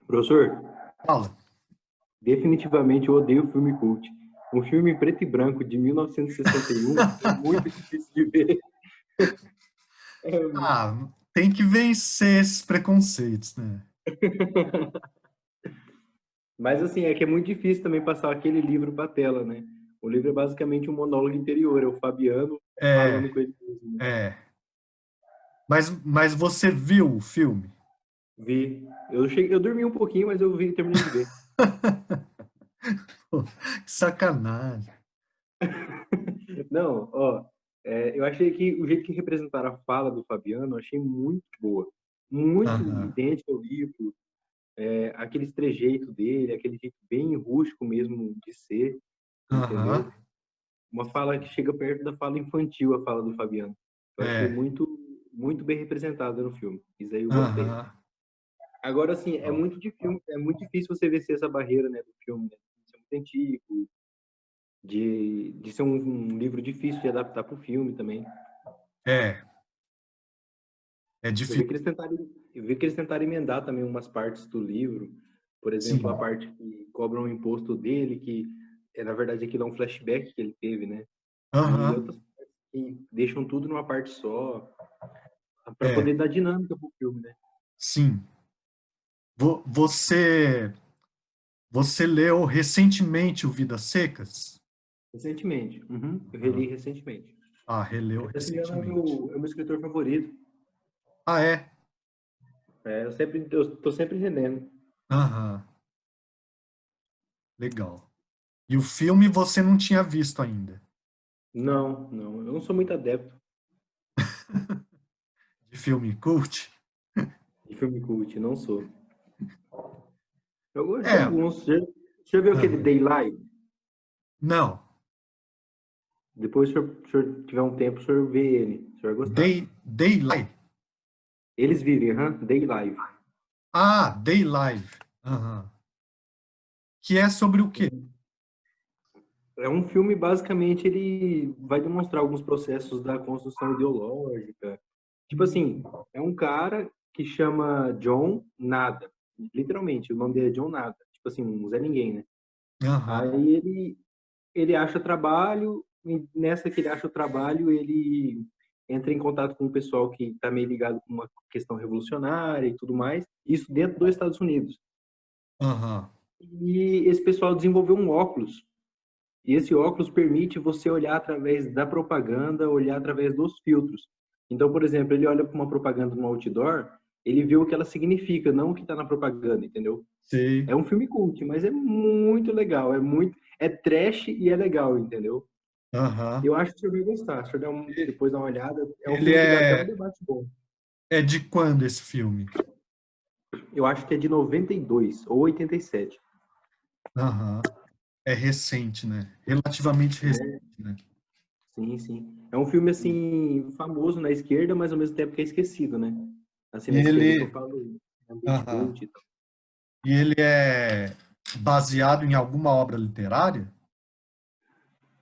Professor, Fala. definitivamente eu odeio filme cult. Um filme em preto e branco de 1961 é muito difícil de ver. É, Ah, tem que vencer esses preconceitos, né? mas assim, é que é muito difícil também passar aquele livro para tela, né? O livro é basicamente um monólogo interior, é o Fabiano É, falando com ele mesmo, né? é. Mas você viu o filme? Vi. Eu dormi um pouquinho, mas eu vi, terminei de ver. Pô, que sacanagem. Não, ó, eu achei que o jeito que representaram a fala do Fabiano, eu achei muito boa. Muito Aham, idêntica ao livro, aquele trejeito dele, aquele jeito bem rústico mesmo de ser, aham. entendeu? Uma fala que chega perto da fala infantil, a fala do Fabiano. Eu achei É, muito bem representada no filme. Isso aí eu gostei. aham. Agora, assim, Ó, é muito difícil você vencer essa barreira, né, do filme, né? De ser muito antigo, de ser um livro difícil de adaptar para o filme também. É, é Eu vi difícil. que eles tentaram, eu vi que eles tentaram emendar também umas partes do livro, por exemplo, a Sim. parte que cobram o imposto dele, que na verdade aquilo é um flashback que ele teve, né? E Aham. outras partes que deixam tudo numa parte só, para É, poder dar dinâmica pro filme, né? sim. Você leu recentemente o Vidas Secas? Recentemente. Uhum, eu Ah, reli recentemente. releu Esse ano é recentemente. é o meu escritor favorito. Ah, é? Eu tô sempre relendo. Aham, legal. E o filme você não tinha visto ainda? Não, não, eu não sou muito adepto De filme cult? de filme cult, não sou. Eu gosto de É, alguns. Já viu aquele aham. Daylight? Não. Depois, se o senhor tiver um tempo, o senhor vê ele. O senhor vai gostar. Daylight. Eles vivem, Day Live. Ah, Daylive. Aham. Que é sobre o quê? É um filme, basicamente, ele vai demonstrar alguns processos da construção ideológica. Tipo assim, é um cara que chama John Nada. Literalmente, o nome dele é John Nada. Tipo assim, um Zé Ninguém, né? Aham. Aí ele acha trabalho, e nessa que ele acha o trabalho, ele entra em contato com o pessoal que está meio ligado com uma questão revolucionária e tudo mais. Isso dentro dos Estados Unidos. Aham. E esse pessoal desenvolveu um óculos. E esse óculos permite você olhar através da propaganda, olhar através dos filtros. Então, por exemplo, ele olha para uma propaganda no outdoor, ele vê o que ela significa, não o que está na propaganda, entendeu? Sei. É um filme cult, mas é muito legal, é trash e é legal, entendeu? Aham. Eu acho que você vai gostar. Se você depois dar uma olhada, é um Ele filme que dá até um debate bom. é de quando esse filme? Eu acho que é de 92 ou 87. Aham. É recente, né? Relativamente recente, né? Sim, sim. É um filme assim famoso na esquerda, mas ao mesmo tempo que é esquecido, né? Assim, E na esquerda que eu ele, falo, ambiente aham. cult e tal. E ele é baseado em alguma obra literária?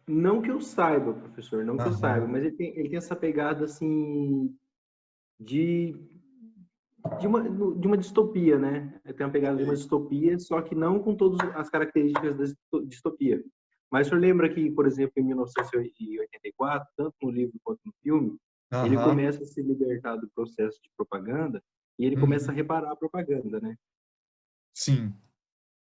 Não que eu saiba, professor, não que eu saiba, Aham. mas ele tem essa pegada assim de, de uma distopia, né? Ele tem uma pegada de uma distopia, só que não com todas as características da distopia. Mas o senhor lembra que, por exemplo, em 1984, tanto no livro quanto no filme, ele Aham. começa a se libertar do processo de propaganda e ele começa a Uhum. reparar a propaganda, né? Sim.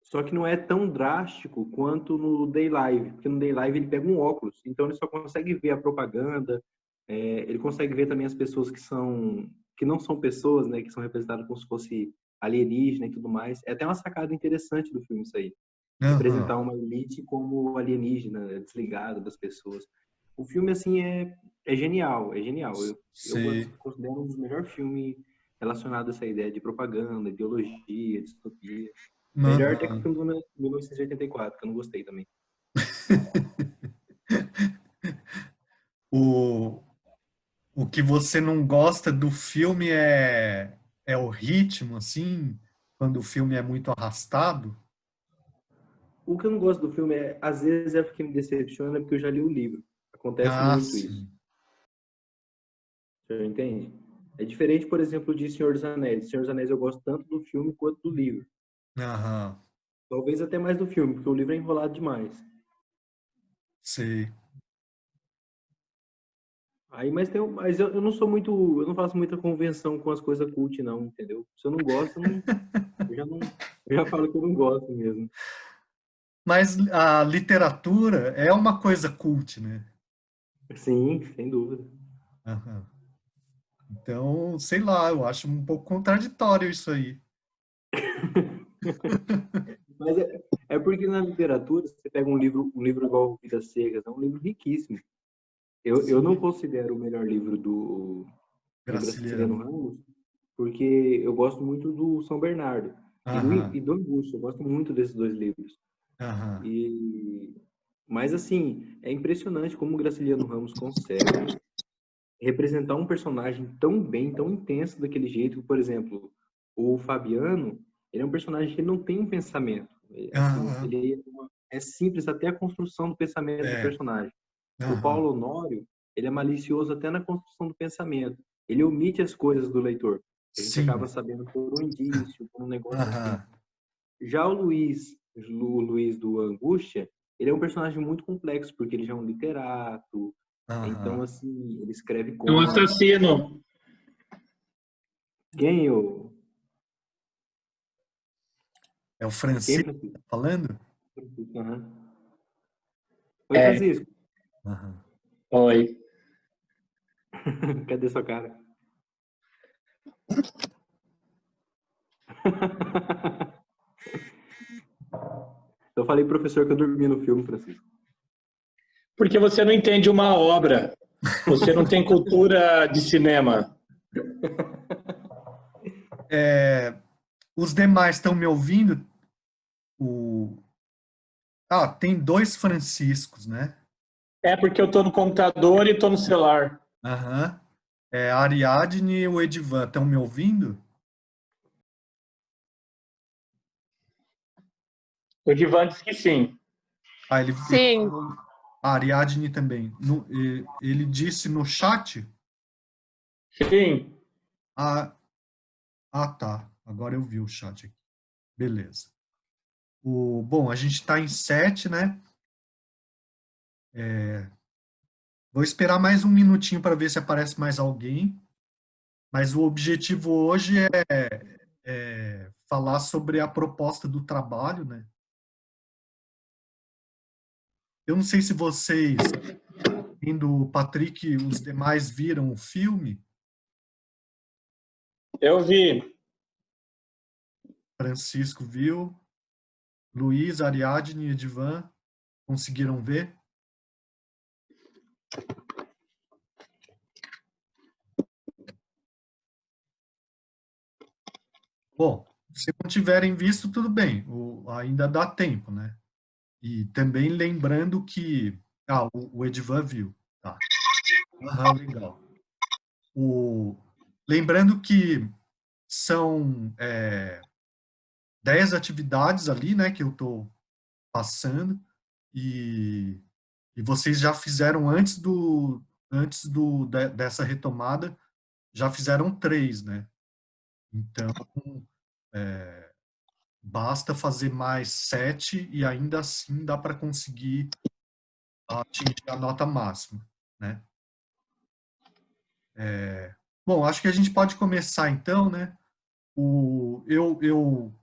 Só que não é tão drástico quanto no Day Live, porque no Day Live ele pega um óculos, então ele só consegue ver a propaganda, ele consegue ver também as pessoas que não são pessoas, né, que são representadas como se fosse alienígena e tudo mais. É até uma sacada interessante do filme isso aí, Aham. representar uma elite como alienígena, desligada das pessoas. O filme assim é genial, é genial. Eu Sei. considero um dos melhores filmes relacionados a essa ideia de propaganda, ideologia, distopia. Melhor até que o Aham. filme de 1984, que eu não gostei também. O, o que você não gosta do filme é o ritmo, assim, quando o filme é muito arrastado? O que eu não gosto do filme é, às vezes é porque me decepciona, porque eu já li o livro. Acontece Ah, muito isso. sim. Você entende? É diferente, por exemplo, de Senhor dos Anéis. Senhor dos Anéis eu gosto tanto do filme quanto do livro. Aham, Talvez até mais do filme, porque o livro é enrolado demais. sei. Aí, mas eu não sou muito, eu não faço muita convenção com as coisas cult, não, entendeu? Se eu não gosto, eu já falo que eu não gosto mesmo. Mas a literatura é uma coisa cult, né? Sim, sem dúvida. Aham. Então, sei lá, eu acho um pouco contraditório isso aí. Mas é porque na literatura, você pega um livro igual Vidas Secas, é um livro riquíssimo. Eu não considero o melhor livro do Graciliano Graciliano. Ramos, porque eu gosto muito do São Bernardo Aham, e do Angústia. Eu gosto muito desses dois livros. aham. E, mas, assim, é impressionante como o Graciliano Ramos consegue representar um personagem tão bem, tão intenso daquele jeito. Por exemplo, o Fabiano, ele é um personagem que ele não tem um pensamento. Assim, Aham, ele é simples até a construção do pensamento do é, personagem. O aham. Paulo Honório, ele é malicioso até na construção do pensamento. Ele omite as coisas do leitor. A gente acaba Sim, sabendo por um indício, por um negócio assim. aham, Já o Luiz do Angústia, ele é um personagem muito complexo, porque ele já é um literato. Então, aham. assim, ele escreve É um contos. assassino. Quem eu... É o Quem, Francisco Francisco? falando? Aham. Oi, É, Francisco. Aham. oi. Cadê sua cara? Eu falei, professor, que eu dormi no filme, Francisco. Porque você não entende uma obra. Você não tem cultura de cinema. É, os demais estão me ouvindo? O... Ah, tem dois Franciscos, né? É porque eu estou no computador e estou no celular. Aham. É, a Ariadne e o Edivan, estão me ouvindo? O Divan disse que sim. Ah, ele Sim, falou. A Ariadne também. Ele disse no chat? Sim. Ah, tá. Agora eu vi o chat aqui. Beleza. Bom, a gente está em 7, né? Vou esperar mais um minutinho para ver se aparece mais alguém. Mas o objetivo hoje é falar sobre a proposta do trabalho, né? Eu não sei se vocês, indo o Patrick e os demais, viram o filme. Eu vi. Francisco viu, Luiz, Ariadne e Edivan conseguiram ver. Bom, se não tiverem visto, tudo bem, ainda dá tempo, né? E também lembrando que. Ah, o Edivan viu. Tá. Aham, legal. Lembrando que são 10 atividades ali, né, que eu estou passando, e, e vocês já fizeram dessa retomada, já fizeram 3, né? Então, é, basta fazer mais 7 e ainda assim dá para conseguir atingir a nota máxima, né? Bom, acho que a gente pode começar então, né? Eu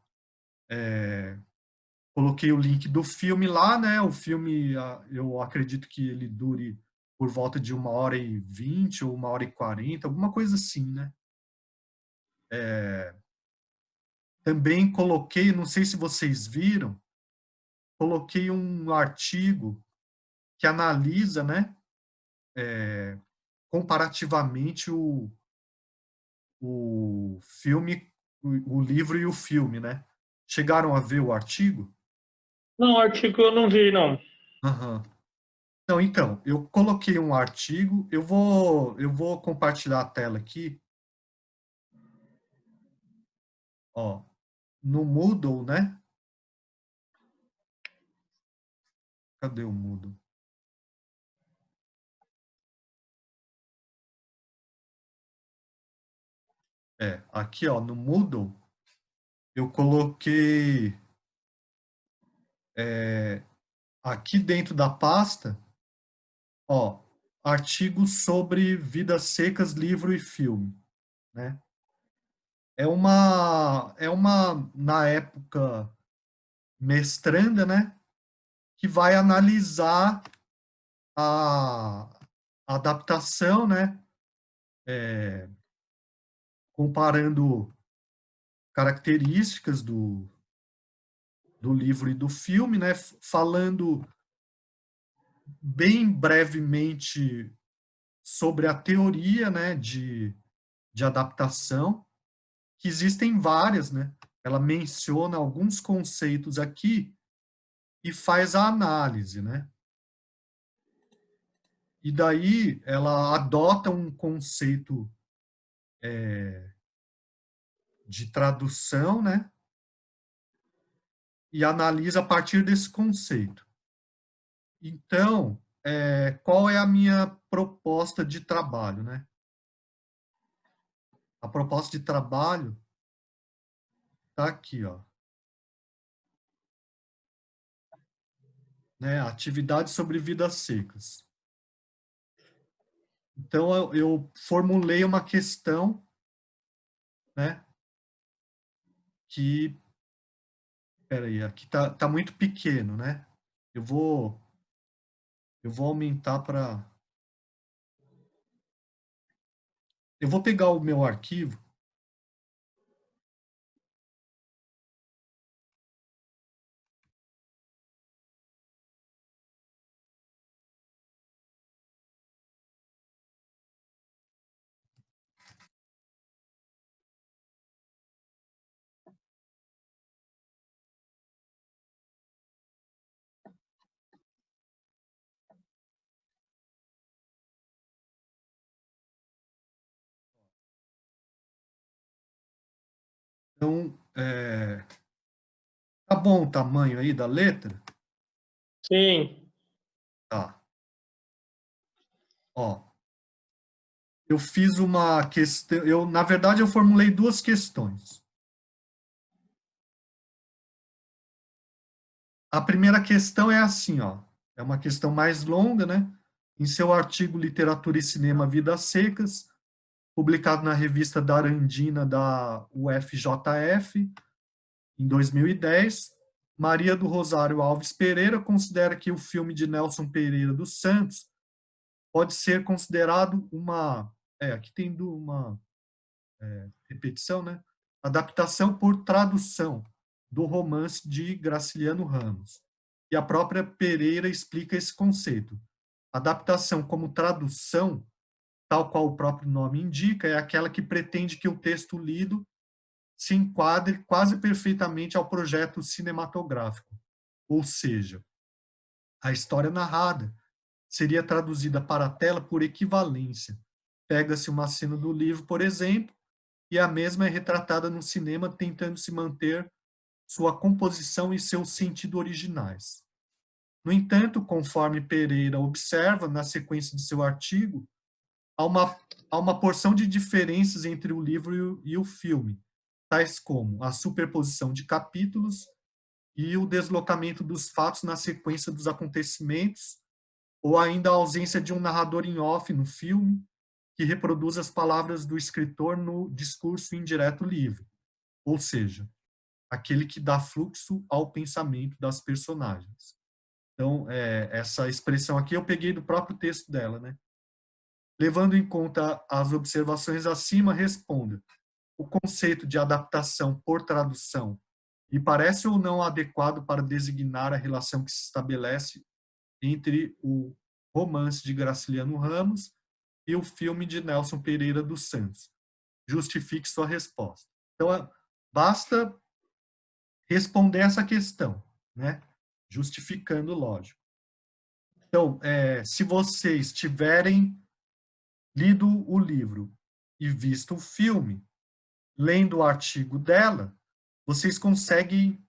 coloquei o link do filme lá, né? O filme, eu acredito que ele dure por volta de 1h20 ou 1h40, alguma coisa assim, né? Também coloquei, não sei se vocês viram, coloquei um artigo que analisa, né, comparativamente o filme, o livro e o filme, né? Chegaram a ver o artigo? Não, artigo eu não vi, não. Aham. Não, então, eu coloquei um artigo, eu vou compartilhar a tela aqui, ó, no Moodle, né? Cadê o Moodle? Aqui, ó, no Moodle, eu coloquei aqui dentro da pasta, ó, artigos sobre vidas secas, livro e filme, né? Na época, mestranda, né? Que vai analisar a adaptação, né? Comparando características do livro e do filme, né? Falando bem brevemente sobre a teoria, né? De adaptação, que existem várias, né? Ela menciona alguns conceitos aqui e faz a análise, né? E daí ela adota um conceito de tradução, né? E analisa a partir desse conceito. Então, qual é a minha proposta de trabalho, né? A proposta de trabalho está aqui, ó. Né? Atividades sobre vidas secas. Então, eu formulei uma questão, né? Que, peraí, aqui tá muito pequeno, né? Eu vou aumentar para... Eu vou pegar o meu arquivo. Então, tá bom o tamanho aí da letra? Sim. Tá. Ó, eu fiz uma questão, na verdade, eu formulei duas questões. A primeira questão é assim, ó, é uma questão mais longa, né? Em seu artigo Literatura e Cinema Vidas Secas, publicado na revista da Arandina da UFJF, em 2010, Maria do Rosário Alves Pereira considera que o filme de Nelson Pereira dos Santos pode ser considerado uma... aqui tem uma repetição, né? Adaptação por tradução do romance de Graciliano Ramos. E a própria Pereira explica esse conceito. Adaptação como tradução, tal qual o próprio nome indica, é aquela que pretende que o texto lido se enquadre quase perfeitamente ao projeto cinematográfico. Ou seja, a história narrada seria traduzida para a tela por equivalência. Pega-se uma cena do livro, por exemplo, e a mesma é retratada no cinema tentando se manter sua composição e seu sentido originais. No entanto, conforme Pereira observa na sequência de seu artigo, há uma porção de diferenças entre o livro e o filme, tais como a superposição de capítulos e o deslocamento dos fatos na sequência dos acontecimentos, ou ainda a ausência de um narrador em off no filme, que reproduz as palavras do escritor no discurso indireto livre, ou seja, aquele que dá fluxo ao pensamento das personagens. Então, essa expressão aqui eu peguei do próprio texto dela, né? Levando em conta as observações acima, responda: o conceito de adaptação por tradução lhe parece ou não adequado para designar a relação que se estabelece entre o romance de Graciliano Ramos e o filme de Nelson Pereira dos Santos? Justifique sua resposta. Então, basta responder essa questão, né? Justificando, lógico. Então, se vocês tiverem lido o livro e visto o filme, lendo o artigo dela, vocês conseguem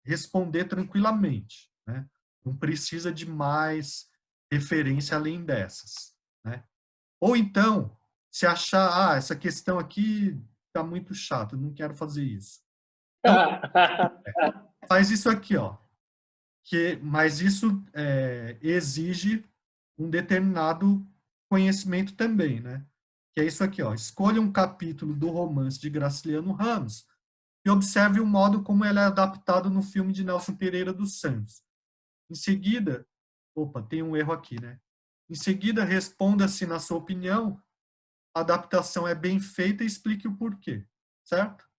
responder tranquilamente, né? Não precisa de mais referência além dessas, né? Ou então, se achar, essa questão aqui está muito chata, não quero fazer isso. Faz isso aqui, ó. Mas isso exige um determinado conhecimento também, né? Que é isso aqui, ó. Escolha um capítulo do romance de Graciliano Ramos e observe o modo como ele é adaptado no filme de Nelson Pereira dos Santos. Em seguida, opa, tem um erro aqui, né? Em seguida, responda se, na sua opinião, a adaptação é bem feita e explique o porquê, certo?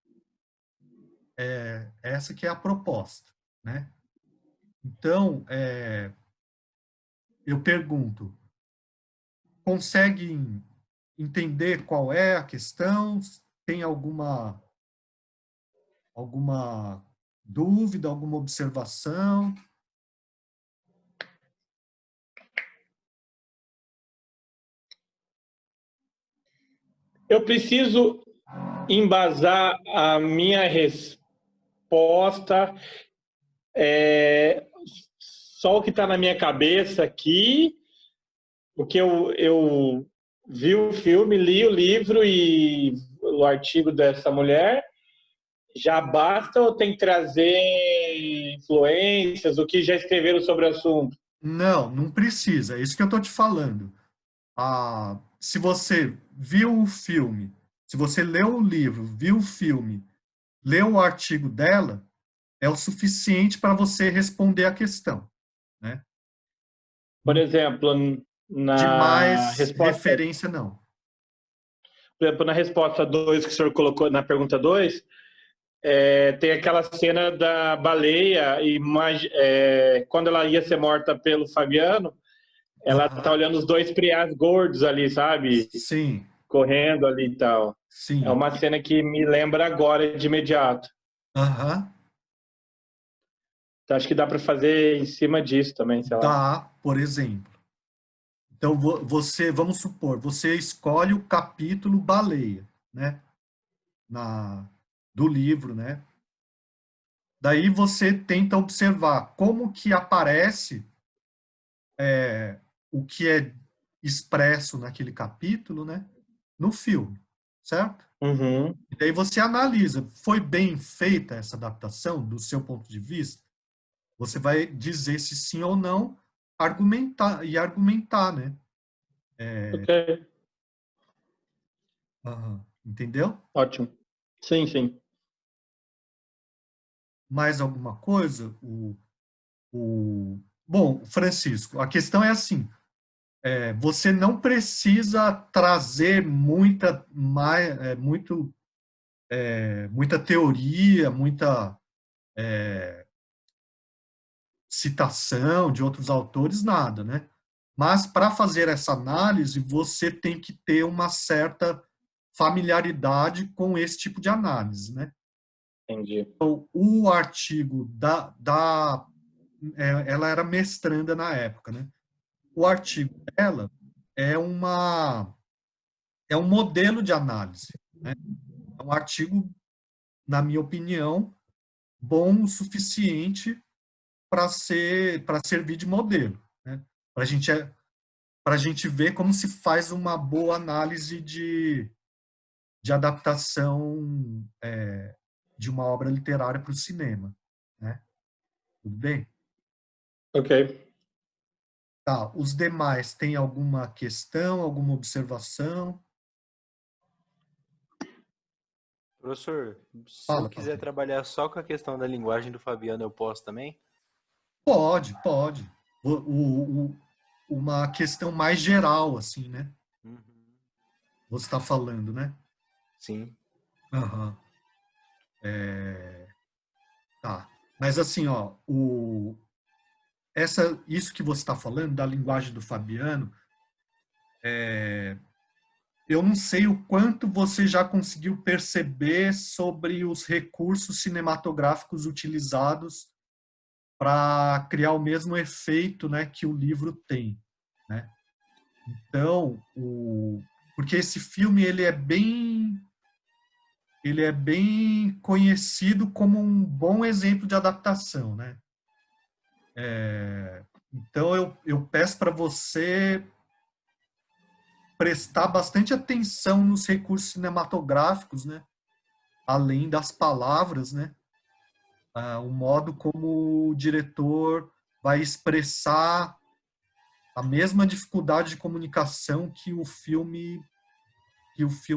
Essa que é a proposta, né? Então, eu pergunto, conseguem entender qual é a questão? Tem alguma dúvida, alguma observação? Eu preciso embasar a minha resposta, só o que está na minha cabeça aqui, porque eu vi o filme, li o livro e o artigo dessa mulher, já basta ou tem que trazer influências, o que já escreveram sobre o assunto? Não, não precisa. É isso que eu estou te falando. Se você viu o filme, se você leu o livro, viu o filme, leu o artigo dela, é o suficiente para você responder a questão, né? Por exemplo, De na mais resposta, referência, não. por exemplo, na resposta 2 que o senhor colocou, na pergunta 2, tem aquela cena da baleia e quando ela ia ser morta pelo Fabiano, ela tá olhando os dois priás gordos ali, sabe? Sim, Correndo ali e tal. É sim. uma cena que me lembra agora de imediato. Aham. Então, acho que dá para fazer em cima disso também, sei lá. Dá, por exemplo. Então, vamos supor, você escolhe o capítulo baleia, né? Do livro, né? Daí você tenta observar como que aparece o que é expresso naquele capítulo, né? No filme, certo? Uhum. E daí você analisa, foi bem feita essa adaptação do seu ponto de vista? Você vai dizer se sim ou não, argumentar, né? Ok, Entendeu? ótimo. Sim, sim. Mais alguma coisa? Bom, Francisco, a questão é assim, você não precisa trazer muita teoria, muita citação de outros autores, nada, né? Mas para fazer essa análise, você tem que ter uma certa familiaridade com esse tipo de análise, né? Entendi. Então, o artigo ela era mestranda na época, né? O artigo dela é um modelo de análise, né? É um artigo, na minha opinião, bom o suficiente para servir de modelo, né? Para a gente ver como se faz uma boa análise de adaptação de uma obra literária para o cinema, né? Tudo bem? Ok. Tá. Os demais têm alguma questão, alguma observação? Professor, se eu Fala, quiser Patrick. trabalhar só com a questão da linguagem do Fabiano, eu posso também? Pode, pode. Uma questão mais geral, assim, né? Uhum. Você está falando, né? Sim. Aham. Tá. Mas assim, ó, isso que você está falando da linguagem do Fabiano, eu não sei o quanto você já conseguiu perceber sobre os recursos cinematográficos utilizados para criar o mesmo efeito, né, que o livro tem, né? Então, porque esse filme ele é bem conhecido como um bom exemplo de adaptação, né? Então eu peço para você prestar bastante atenção nos recursos cinematográficos, né? Além das palavras, né? o modo como o diretor vai expressar a mesma dificuldade de comunicação que o filme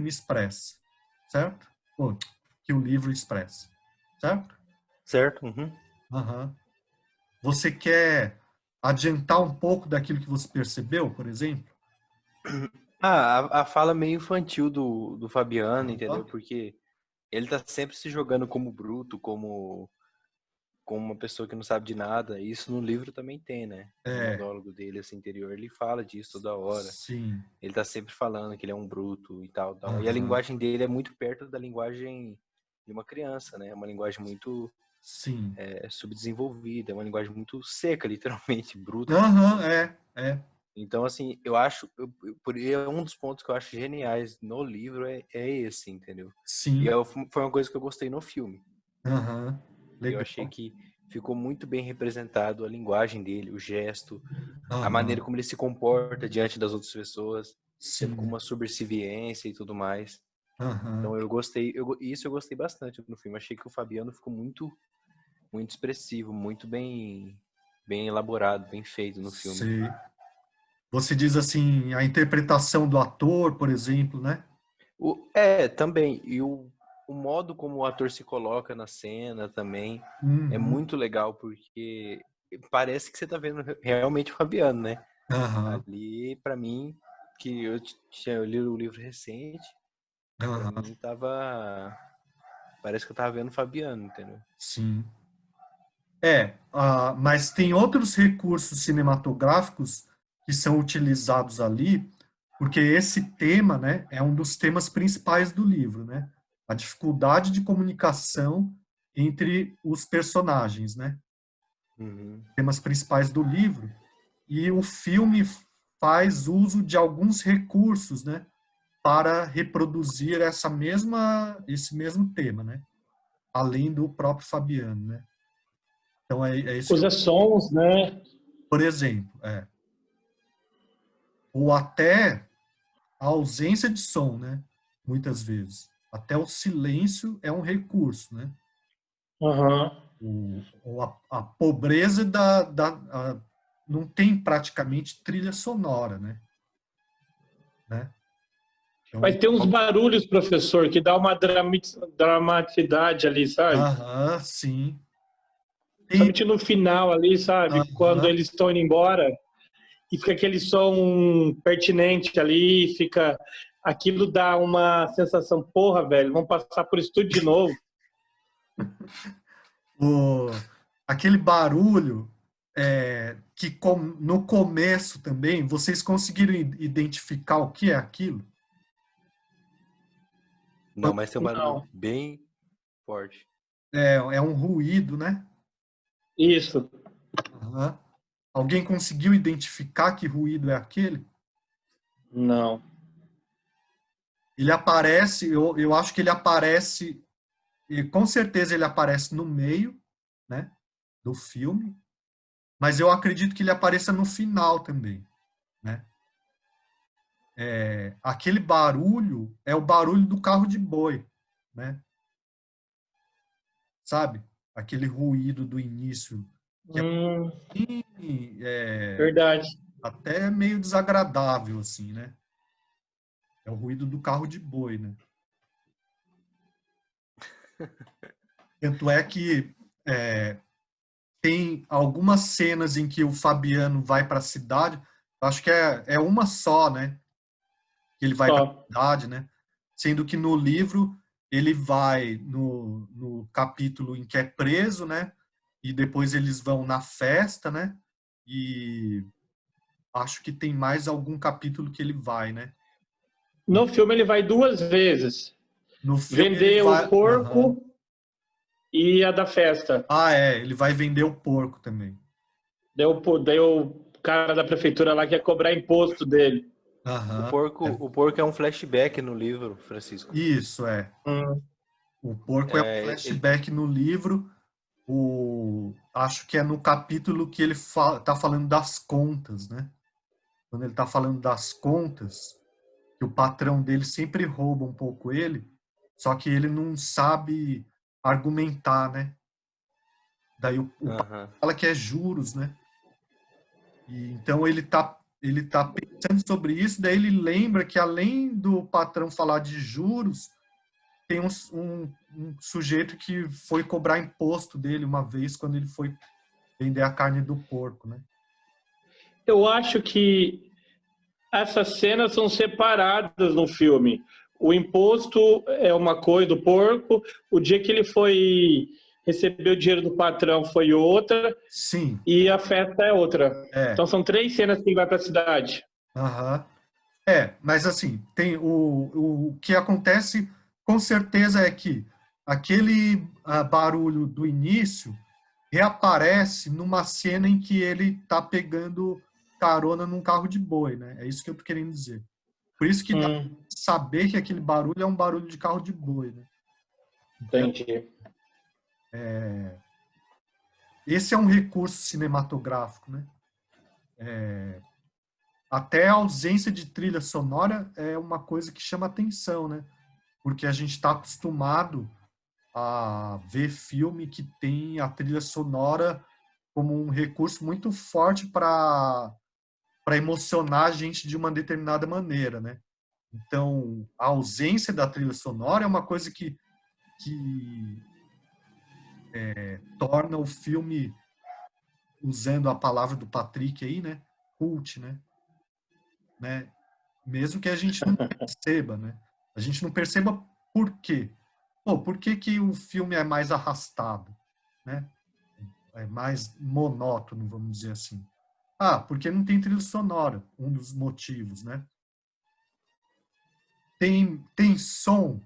expressa, certo? Ou que o livro expressa, certo? Certo? Uhum. Aham. Você quer adiantar um pouco daquilo que você percebeu, por exemplo? A fala meio infantil do Fabiano, entendeu? Aham. Porque ele tá sempre se jogando como bruto, como uma pessoa que não sabe de nada. E isso no livro também tem, né? No É, monólogo dele, assim, interior, ele fala disso toda hora. sim. Ele tá sempre falando que ele é um bruto e tal, tal. E a Aham. linguagem dele é muito perto da linguagem de uma criança, né? É uma linguagem muito Sim. subdesenvolvida, é uma linguagem muito seca, literalmente, bruta. Aham, é. Então, assim, eu acho, é um dos pontos que eu acho geniais no livro é esse, entendeu? E Sim. foi uma coisa que eu gostei no filme. Aham. Eu achei Legal. que ficou muito bem representado a linguagem dele, o gesto, a maneira Aham. como ele se comporta diante das outras pessoas, sempre com Sim. uma subserviência e tudo mais. Aham. Então eu gostei, isso eu gostei bastante no filme. Achei que o Fabiano ficou muito, muito expressivo, muito bem elaborado, bem feito no filme. Sei. Você diz assim, a interpretação do ator, por exemplo, né? Também. E o modo como o ator se coloca na cena também é Uhum. muito legal, porque parece que você tá vendo realmente o Fabiano, né? Aham. Ali, pra mim, que eu tinha lido o livro recente, pra Aham. mim tava. Parece que eu tava vendo o Fabiano, entendeu? Sim. Mas tem outros recursos cinematográficos que são utilizados ali, porque esse tema, né, é um dos temas principais do livro, né? A dificuldade de comunicação entre os personagens, né? Uhum. Temas principais do livro. E o filme faz uso de alguns recursos, né, para reproduzir esse mesmo tema, né? Além do próprio Fabiano, né? Então é isso que eu, Usa sons, né? por exemplo, ou até a ausência de som, né? Muitas vezes. Até o silêncio é um recurso, né? Aham. Ou a pobreza não tem praticamente trilha sonora, né? Mas Então, tem uns barulhos, professor, que dá uma dramaticidade ali, sabe? aham, sim. Tem, Principalmente no final ali, sabe? Quando aham, eles estão indo embora e fica aquele som pertinente ali, fica... Aquilo dá uma sensação, porra, velho, vamos passar por isso tudo de novo. o, aquele barulho no começo também, vocês conseguiram identificar o que é aquilo? Não, mas tem um barulho Não, bem forte. É um ruído, né? isso. Aham. Alguém conseguiu identificar que ruído é aquele? Não. Ele aparece, eu acho que ele aparece, e com certeza ele aparece no meio, né, do filme, mas eu acredito que ele apareça no final também, né? Aquele barulho é o barulho do carro de boi, né? Sabe? Aquele ruído do início, que Hum, é verdade. até meio desagradável, assim, né? É o ruído do carro de boi, né? Tanto é que é, tem algumas cenas em que o Fabiano vai para a cidade, acho que é uma só, né? Que ele vai para a Só. cidade, né? Sendo que no livro ele vai no capítulo em que é preso, né? E depois eles vão na festa, né? E acho que tem mais algum capítulo que ele vai, né? No filme ele vai duas vezes. No filme ele Vender o vai. Aham. porco e a da festa. Ele vai vender o porco também. Daí o cara da prefeitura lá quer cobrar imposto dele. Aham. O porco é um flashback no livro, Francisco. Isso é. Hum. O porco é um flashback no livro. Acho que é no capítulo que ele está falando das contas, né? Quando ele está falando das contas, que o patrão dele sempre rouba um pouco ele, só que ele não sabe argumentar, né? Daí o Aham. fala que é juros, né? E, então ele tá pensando sobre isso, daí ele lembra que além do patrão falar de juros, tem um sujeito que foi cobrar imposto dele uma vez quando ele foi vender a carne do porco, né? Eu acho que essas cenas são separadas no filme. O imposto é uma coisa do porco, o dia que ele foi receber o dinheiro do patrão foi outra, Sim, e a festa é outra. é. Então são 3 cenas que ele vai para a cidade. Aham. Mas assim, tem o que acontece com certeza é que aquele barulho do início reaparece numa cena em que ele tá pegando carona num carro de boi, né? É isso que eu tô querendo dizer. Por isso que dá pra saber que aquele barulho é um barulho de carro de boi, né? Então, Entendi. esse é um recurso cinematográfico, né? Até a ausência de trilha sonora é uma coisa que chama atenção, né? Porque a gente está acostumado a ver filme que tem a trilha sonora como um recurso muito forte para emocionar a gente de uma determinada maneira, né? Então, a ausência da trilha sonora é uma coisa que torna o filme, usando a palavra do Patrick aí, né? Cult, né? Mesmo que a gente não perceba, né? A gente não perceba por quê. Pô, por que que o filme é mais arrastado, né? É mais monótono, vamos dizer assim. Ah, porque não tem trilha sonora, um dos motivos, né? Tem som?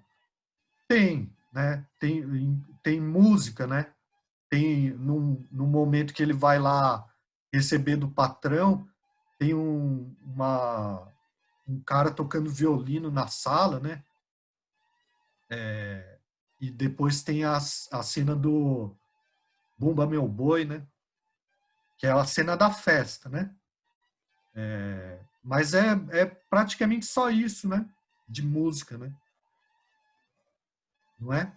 Tem, né? Tem música, né? Tem, num momento que ele vai lá receber do patrão, tem um cara tocando violino na sala, né? E depois tem a cena do Bumba Meu Boi, né? Que é a cena da festa, né? Mas é praticamente só isso, né? De música, né? Não é?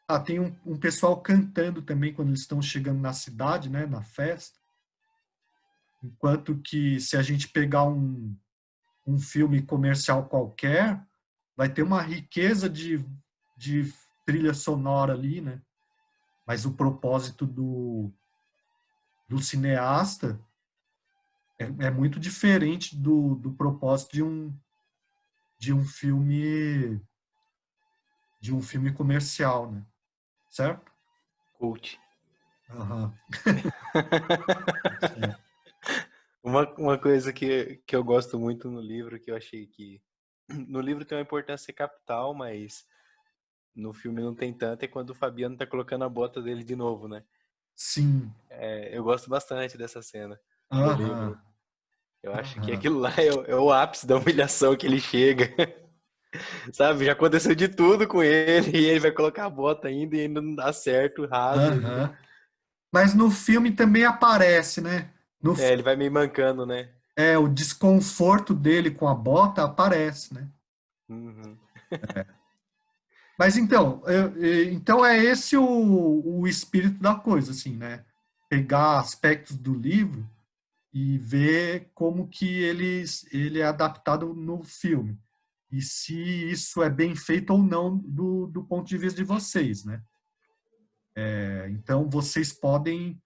Ah, tem um pessoal cantando também quando eles estão chegando na cidade, né? Na festa. Enquanto que se a gente pegar um filme comercial qualquer, vai ter uma riqueza de trilha sonora ali, né? Mas o propósito do cineasta é muito diferente do propósito de um filme de um filme comercial, né? Certo? Cult. Aham. É. Uma coisa que eu gosto muito no livro, que eu achei que no livro tem uma importância capital, mas no filme não tem tanto, é quando o Fabiano tá colocando a bota dele de novo, né? Sim. Eu gosto bastante dessa cena no livro. Aham. Eu acho que Aham. aquilo lá é o ápice da humilhação que ele chega. Sabe? Já aconteceu de tudo com ele e ele vai colocar a bota ainda e ainda não dá certo, rasga ainda. Aham. Mas no filme também aparece, né? Ele vai meio mancando, né? O desconforto dele com a bota aparece, né? Uhum. Mas então, então é esse o espírito da coisa, assim, né? Pegar aspectos do livro e ver como que ele é adaptado no filme. E se isso é bem feito ou não do ponto de vista de vocês, né? Então, vocês podem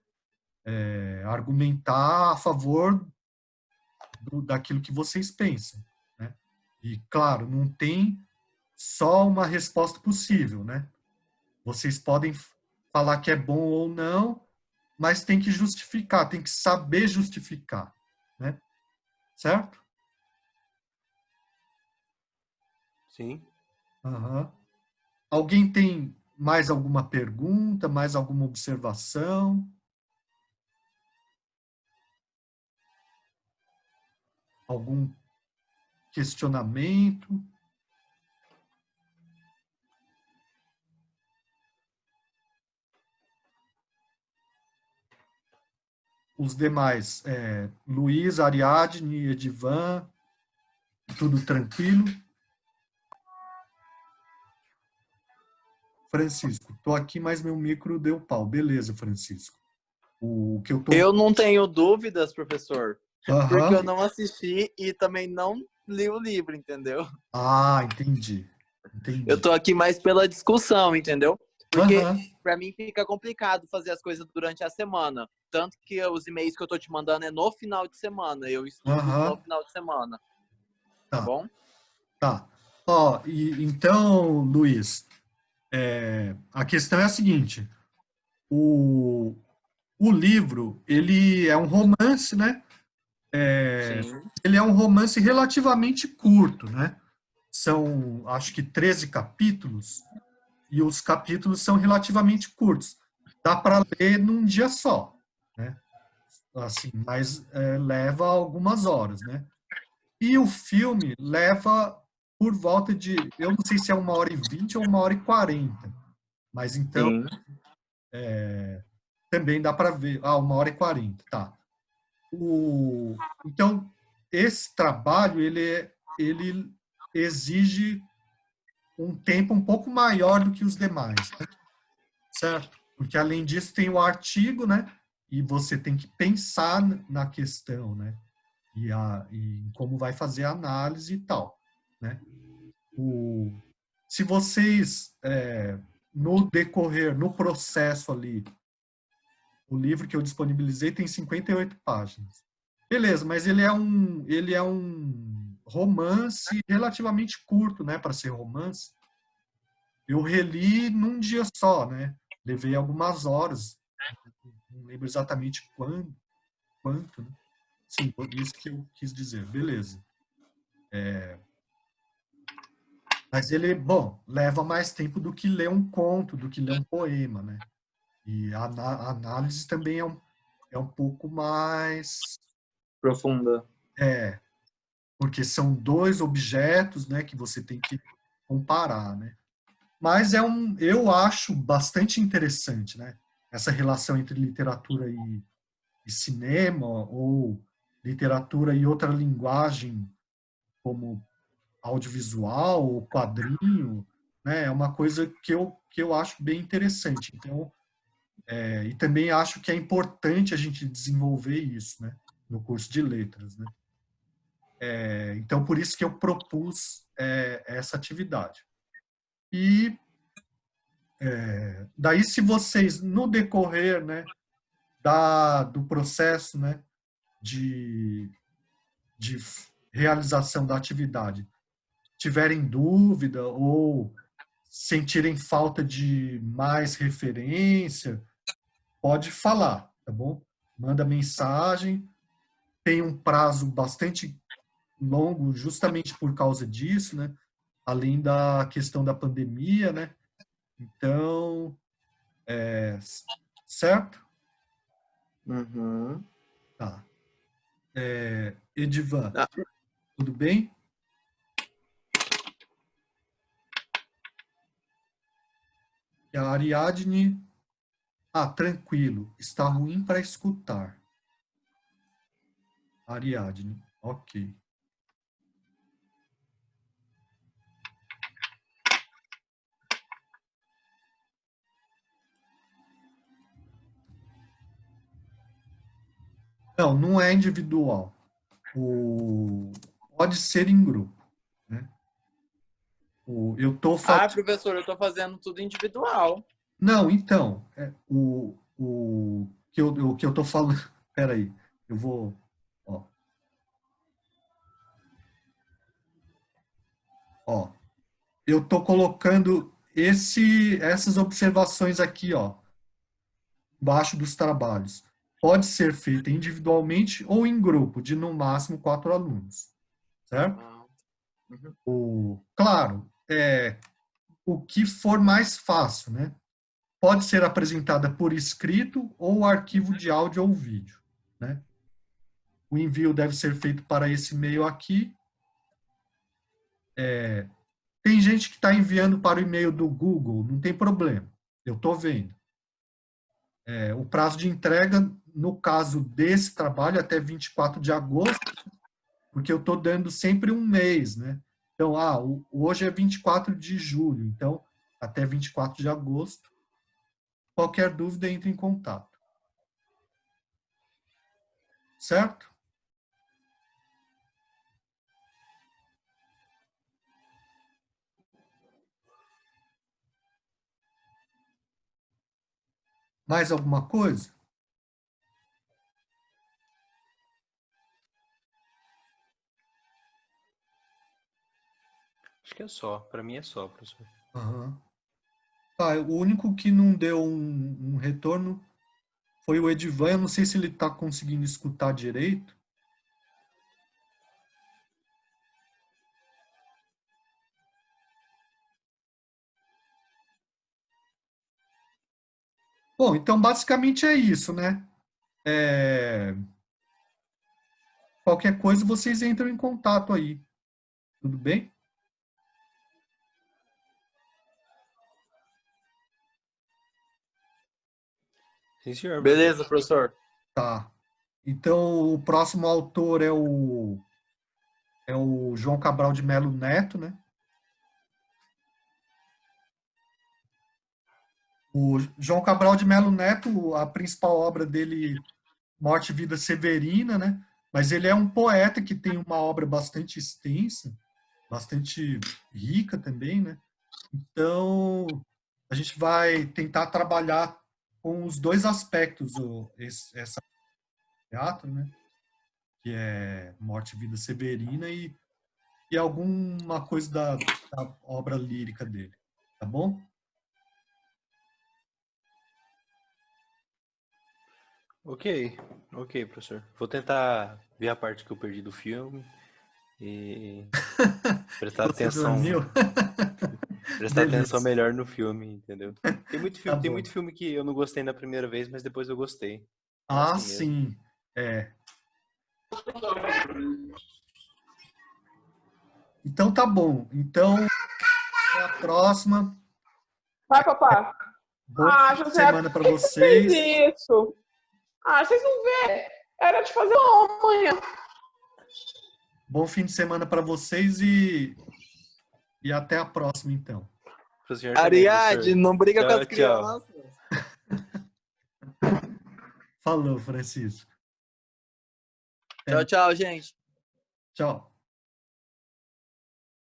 argumentar a favor daquilo que vocês pensam, né? E, claro, não tem só uma resposta possível, né? Vocês podem falar que é bom ou não, mas tem que justificar, tem que saber justificar, né? Certo? Sim. Aham. Alguém tem mais alguma pergunta, mais alguma observação? Algum questionamento? Os demais, Luiz, Ariadne, Edivan, tudo tranquilo? Francisco, tô aqui, mas meu micro deu pau. Beleza, Francisco. O que eu tô... Eu não tenho dúvidas, professor, porque Aham. eu não assisti e também não li o livro, entendeu? Ah, entendi. Entendi. Eu tô aqui mais pela discussão, entendeu? Porque Aham. pra mim fica complicado fazer as coisas durante a semana. Tanto que os e-mails que eu tô te mandando é no final de semana. Eu estudo Aham. no final de semana. Tá Tá. bom? Tá. Ó, então, Luiz, a questão é a seguinte. O livro, ele é um romance, né? Sim. Ele é um romance relativamente curto, né? São, acho que 13 capítulos, e os capítulos são relativamente curtos. Dá para ler num dia só, né? Assim, mas leva algumas horas, né? E o filme leva por volta de, eu não sei se é 1h20 ou 1h40, mas então Sim. também dá para ver, 1h40, tá. Então, esse trabalho, ele exige um tempo um pouco maior do que os demais, né? Certo? Porque, além disso, tem o artigo, né? E você tem que pensar na questão, né? E em como vai fazer a análise e tal, né? Se vocês, no decorrer, no processo ali, o livro que eu disponibilizei tem 58 páginas. Beleza, mas ele é um romance relativamente curto, né, para ser romance. Eu reli num dia só, né? Levei algumas horas, não lembro exatamente quanto, né? Sim, isso que eu quis dizer. Beleza. Mas ele, bom, leva mais tempo do que ler um conto, do que ler um poema, né? E a análise também é um pouco mais... Profunda. Porque são dois objetos, né, que você tem que comparar, né? Mas eu acho bastante interessante, né? Essa relação entre literatura e cinema, ou literatura e outra linguagem, como audiovisual ou quadrinho, né? É uma coisa que eu acho bem interessante. Então, e também acho que é importante a gente desenvolver isso, né? No curso de letras, né? Então, por isso que eu propus essa atividade. E daí, se vocês, no decorrer, né, do processo, né, de realização da atividade, tiverem dúvida ou sentirem falta de mais referência, pode falar, tá bom? Manda mensagem. Tem um prazo bastante longo justamente por causa disso, né? Além da questão da pandemia, né? Então, certo? Uhum. Tá. Edivan, Ah, tudo bem? E a Ariadne, tranquilo, está ruim para escutar. Ariadne, ok. Não, não é individual. Pode ser em grupo, né? Eu tô professor, eu tô fazendo tudo individual. Não, então, o que eu tô falando... Peraí, eu vou... Ó, eu tô colocando essas observações aqui, ó, embaixo dos trabalhos. Pode ser feita individualmente ou em grupo, de no máximo 4 alunos, certo? Claro, o que for mais fácil, né? Pode ser apresentada por escrito ou arquivo de áudio ou vídeo, né? O envio deve ser feito para esse e-mail aqui. Tem gente que está enviando para o e-mail do Google, não tem problema, eu estou vendo. O prazo de entrega, no caso desse trabalho, até 24 de agosto, porque eu estou dando sempre um mês, né? Então, hoje é 24 de julho, então até 24 de agosto. Qualquer dúvida, entre em contato. Certo? Mais alguma coisa? Acho que é só. Para mim é só, professor. Aham. Tá, o único que não deu um retorno foi o Edivan. Eu não sei se ele está conseguindo escutar direito. Bom, então basicamente é isso, né? Qualquer coisa vocês entram em contato aí. Tudo bem? Sim, senhor. Beleza, professor. Tá. Então, o próximo autor é o João Cabral de Melo Neto, né? O João Cabral de Melo Neto, a principal obra dele, Morte e Vida Severina, né? Mas ele é um poeta que tem uma obra bastante extensa, bastante rica também, né? Então, a gente vai tentar trabalhar com os dois aspectos, essa teatro, né? Que é Morte e Vida Severina e alguma coisa da obra lírica dele, tá bom? Ok, professor. Vou tentar ver a parte que eu perdi do filme e prestar Você atenção, dormiu? prestar atenção Beleza, melhor no filme, entendeu? tá Tem bom. muito filme que eu não gostei na primeira vez, mas depois eu gostei. É Ah, assim mesmo. sim. É. Então tá bom. Então, até a próxima. Vai, papá. Bom Ah, fim de José, semana por para que você fez vocês. isso? Ah, vocês não vê. Era de fazer amanhã. Bom fim de semana para vocês e até a próxima, então. Pro senhor também, Ariadne, professor. não briga com Tchau, as tchau. crianças. Falou, Francisco. Tchau, tchau, gente. Tchau.